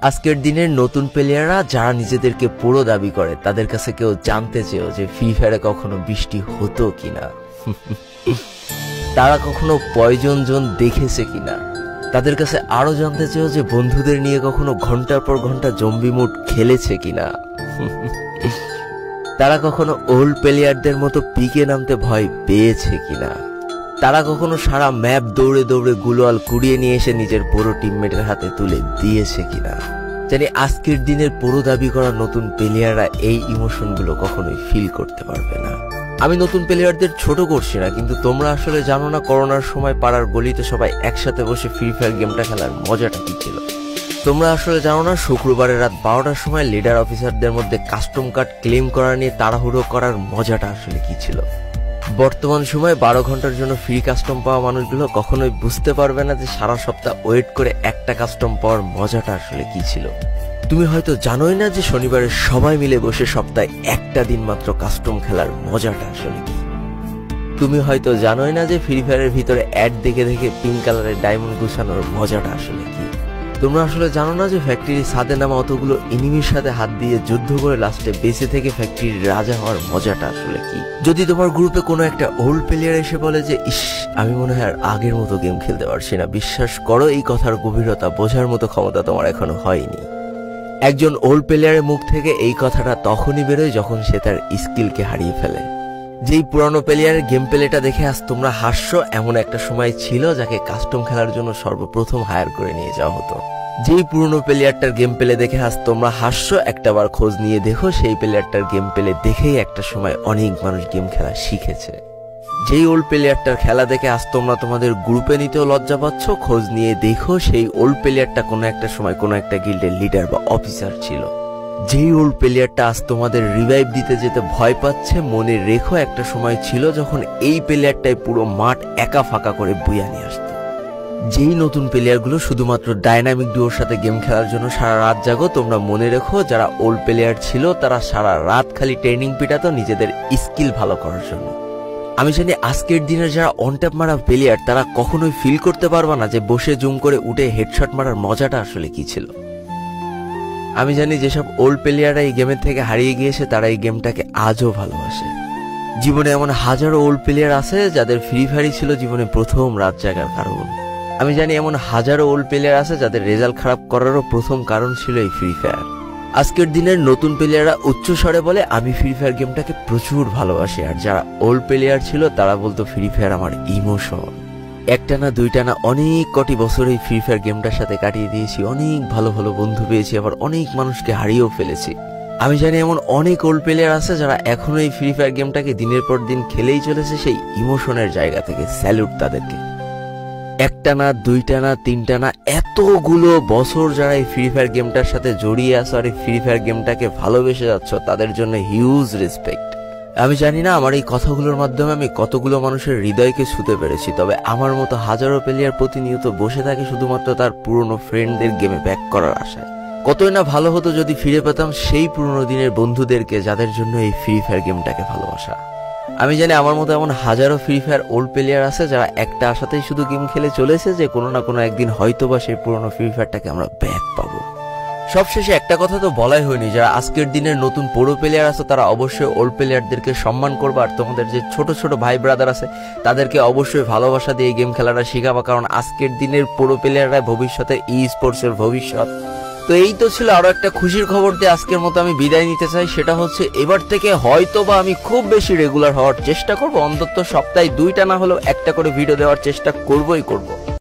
আজকের দিনের নতুন প্লেয়াররা যারা নিজেদেরকে পুরো দাবি করে তাদের কাছে কেউ জানতে চেয়েও যে ফ্রি ফায়ারে কখনো বৃষ্টি হতো কিনা, তারা কখনো পয়জন জোন দেখেছে কিনা, তাদের কাছে আরো জানতে চেয়েও যে বন্ধুদের নিয়ে কখনো ঘন্টার পর ঘন্টা জম্বি মুড খেলেছে কিনা, তারা কখনো ওল্ড প্লেয়ারদের মতো পিকে নামতে ভয় পেয়েছে কিনা, তারা কখনো সারা ম্যাপ দৌড়ে দৌড়ে গুলোয়াল কুড়িয়ে নিয়ে এসে নিজের পুরো টিমমেটের হাতে তুলে দিয়েছে কিনা। জানি আজকের দিনের পুরো দাবি করা নতুন প্লেয়াররা এই ইমোশনগুলো কখনোই ফিল করতে পারবে না। আমি নতুন প্লেয়ারদের ছোট করছি না, কিন্তু তোমরা আসলে জানো না করোনার সময় পাড়ার গলিতে সবাই একসাথে বসে ফ্রি ফায়ার গেমটা খেলার মজাটা কি ছিল। তোমরা আসলে জানো না শুক্রবারের রাত 12টার সময় লিডার অফিসারদের মধ্যে কাস্টম কার্ড ক্লেম করা নিয়ে তাড়াহুড়ো করার মজাটা আসলে কি ছিল। বর্তমান সময়ে 12 ঘন্টার জন্য ফ্রি কাস্টম পাওয়া মানুষগুলো কখনোই বুঝতে পারবে না যে সারা সপ্তাহ ওয়েট করে একটা কাস্টম পাওয়ার মজাটা আসলে কি ছিল। তুমি হয়তো জানোই না যে শনিবারে সবাই মিলে বসে সপ্তাহে একটা দিন মাত্র কাস্টম খেলার মজাটা আসলে কি। তুমি হয়তো জানোই না যে ফ্রি ফায়ারের ভিতরে অ্যাড দেখে দেখে পিঙ্ক কালারের ডায়মন্ড গুছানোর মজাটা আসলে কি। তোমরা আসলে জানো না যে ফ্যাক্টরির ছাদে নামা অতগুলো এনিমির সাথে হাত দিয়ে যুদ্ধ করে লাস্টে বেঁচে থেকে ফ্যাক্টরির রাজা হওয়ার মজাটা আসলে কি। যদি তোমার গ্রুপে কোনো একটা ওল্ড প্লেয়ার এসে বলে যে ইস আমি মনে হয় আর আগের মতো গেম খেলতে পারছি না, বিশ্বাস করো এই কথার গভীরতা বোঝার মতো ক্ষমতা তোমার এখনো হয়নি। একজন ওল্ড প্লেয়ারের মুখ থেকে এই কথাটা তখনই বেরোয় যখন সে তার স্কিলকে হারিয়ে ফেলে। যেই পুরানো প্লেয়ারের গেম প্লেটা দেখে আজ তোমরা হাসছো, এমন একটা সময় ছিল যাকে কাস্টম খেলার জন্য সর্বপ্রথম হায়ার করে নিয়ে যাওয়া হতো। যেই পুরনো প্লেয়ারটার গেম প্লে দেখে আজ তোমরা হাসছো, একটাবার খোঁজ নিয়ে দেখো সেই প্লেয়ারটার গেম প্লে দেখেই একটা সময় অনেক মানুষ গেম খেলা শিখেছে। যেই ওল্ড প্লেয়ারটার খেলা দেখে আজ তোমরা তোমাদের গ্রুপে নিতেও লজ্জা পাচ্ছ, খোঁজ নিয়ে দেখো সেই ওল্ড প্লেয়ারটা কোনো একটা সময় কোনো একটা গিল্ডের লিডার বা অফিসার ছিল। যেই ওল্ড প্লেয়ারটা আজ তোমাদের রিভাইভ দিতে যেতে ভয় পাচ্ছে, মনে রেখো একটা সময় ছিল যখন এই প্লেয়ারটাই পুরো মাঠ একা ফাঁকা করে বুয়া নিয়ে আসতো। যেই নতুন প্লেয়ারগুলো শুধুমাত্র ডাইনামিক ডুয়োর সাথে গেম খেলার জন্য সারা রাত জাগো, তোমরা মনে রেখো যারা ওল্ড প্লেয়ার ছিল তারা সারা রাত খালি ট্রেনিং পিটাতো নিজেদের স্কিল ভালো করার জন্য। আমি জানি আজকের দিনের যারা অনট্যাপ মারা প্লেয়ার তারা কখনোই ফিল করতে পারবে না যে বসে জুম করে উঠে হেডশট মারার মজাটা আসলে কি ছিল। আমি জানি যেসব ওল্ড প্লেয়াররা এই গেমের থেকে হারিয়ে গিয়েছে তারা এই গেমটাকে আজও ভালোবাসে। জীবনে এমন হাজারো ওল্ড প্লেয়ার আছে যাদের ফ্রি ফায়ারই ছিল জীবনে প্রথম রাত জাগার কারণ। আমি জানি এমন হাজারো ওল্ড প্লেয়ার আছে যাদের রেজাল্ট খারাপ করারও প্রথম কারণ ছিল এই ফ্রি ফায়ার। আজকের দিনের নতুন প্লেয়াররা উচ্চ স্বরে বলে আমি ফ্রি ফায়ার গেমটাকে প্রচুর ভালোবাসি, আর যারা ওল্ড প্লেয়ার ছিল তারা বলতো ফ্রি ফায়ার আমার ইমোশন। একটা না দুইটা না অনেক কটি বছর এই ফ্রি ফায়ার গেমটার সাথে কাটিয়ে দিয়েছি, অনেক ভালো ভালো বন্ধু পেয়েছি, আবার অনেক মানুষকে হারিয়েও ফেলেছি। আমি জানি এমন অনেক ওল্ড প্লেয়ার আছে যারা এখনো এই ফ্রি ফায়ার গেমটাকে দিনের পর দিন খেলেই চলেছে সেই ইমোশনের জায়গা থেকে। স্যালুট তাদেরকে। একটা না দুইটা না তিনটা না এতগুলো বছর যারা এই ফ্রি ফায়ার গেমটার সাথে জড়িয়ে আছো আর এই ফ্রি ফায়ার গেমটাকে ভালোবেসে যাচ্ছ, তাদের জন্য হিউজ রেসপেক্ট। আমি জানি না আমার এই কথাগুলোর মাধ্যমে আমি কতগুলো মানুষের হৃদয়কে ছুঁতে পেরেছি, তবে আমার মতো হাজারো প্লেয়ার প্রতিনিয়ত বসে থাকে শুধুমাত্র তার পুরনো ফ্রেন্ডদের গেমে ব্যাক করার আশায়। কতই না ভালো হতো যদি ফিরে পেতাম সেই পুরনো দিনের বন্ধুদেরকে যাদের জন্য এই ফ্রি ফায়ার গেমটাকে ভালোবাসা। আমি জানি আমার মতো এমন হাজারো ফ্রি ফায়ার ওল্ড প্লেয়ার আছে যারা একটা আশাতেই শুধু গেম খেলে চলেছে যে কোনো না কোনো একদিন হয়তোবা সেই পুরনো ফ্রি ফায়ারটাকে আমরা ব্যাক পাবো। সবশেষে একটা কথা তো বলাই হয়নি, যারা আজকের দিনের নতুন পুরো প্লেয়ার আছে তারা অবশ্যই ওল্ড প্লেয়ারদেরকে সম্মান করবা, আর তোমাদের যে ছোট ছোট ভাই ব্রাদার আছে তাদেরকে অবশ্যই ভালোবাসা দিয়ে গেম খেলাটা শিখাবা, কারণ আজকের দিনের পুরো প্লেয়াররা ভবিষ্যতে ই স্পোর্টসের ভবিষ্যৎ। তো এই তো ছিল আরো একটা খুশির খবর দিয়ে আজকের মতো আমি বিদায় নিতে চাই। সেটা হচ্ছে এবার থেকে হয়তোবা আমি খুব বেশি রেগুলার হওয়ার চেষ্টা করব, অন্তত সপ্তাহে 2টা না হলেও একটা করে ভিডিও দেওয়ার চেষ্টা করবই করব।